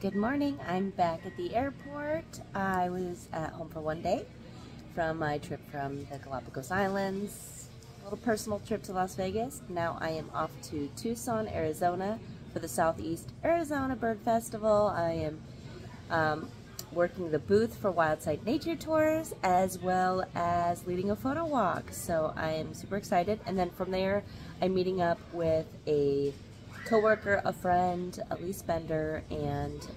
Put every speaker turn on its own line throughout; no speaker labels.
Good morning. I'm back at the airport. I was at home for one day from my trip from the Galapagos Islands. A little personal trip to Las Vegas. Now I am off to Tucson, Arizona for the Southeast Arizona Bird Festival. I am working the booth for Wildside Nature Tours as well as leading a photo walk. So I am super excited. And then from there, I'm meeting up with a co-worker, a friend, Elise Bender, and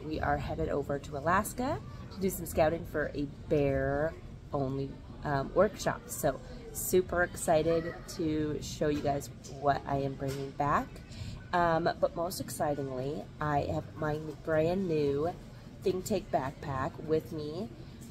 we are headed over to Alaska to do some scouting for a bear-only workshop. So super excited to show you guys what I am bringing back. But most excitingly, I have my brand new Think Take backpack with me.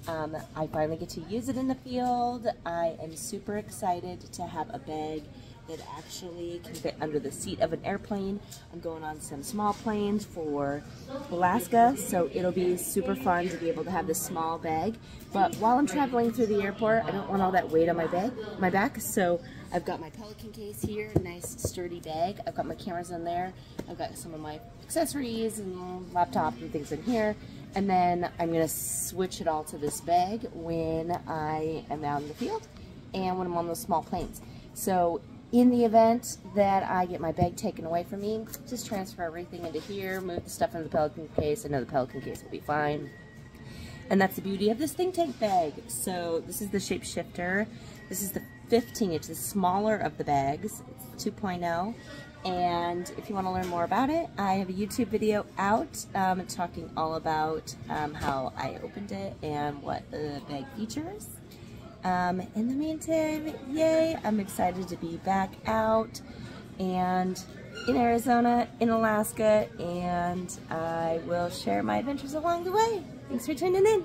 I finally get to use it in the field. I am super excited to have a bag that actually can fit under the seat of an airplane. I'm going on some small planes for Alaska, so it'll be super fun to be able to have this small bag. But while I'm traveling through the airport, I don't want all that weight on my back, so I've got my Pelican case here, nice sturdy bag. I've got my cameras in there. I've got some of my accessories and laptop and things in here. And then I'm gonna switch it all to this bag when I am out in the field and when I'm on those small planes. So in the event that I get my bag taken away from me, just transfer everything into here, move the stuff into the Pelican case. I know the Pelican case will be fine. And that's the beauty of this Think Tank bag. So this is the Shapeshifter. This is the 15-inch, the smaller of the bags. It's 2.0. And if you want to learn more about it, I have a YouTube video out talking all about how I opened it and what the bag features. In the meantime, yay, I'm excited to be back out and in Arizona, in Alaska, and I will share my adventures along the way. Thanks for tuning in.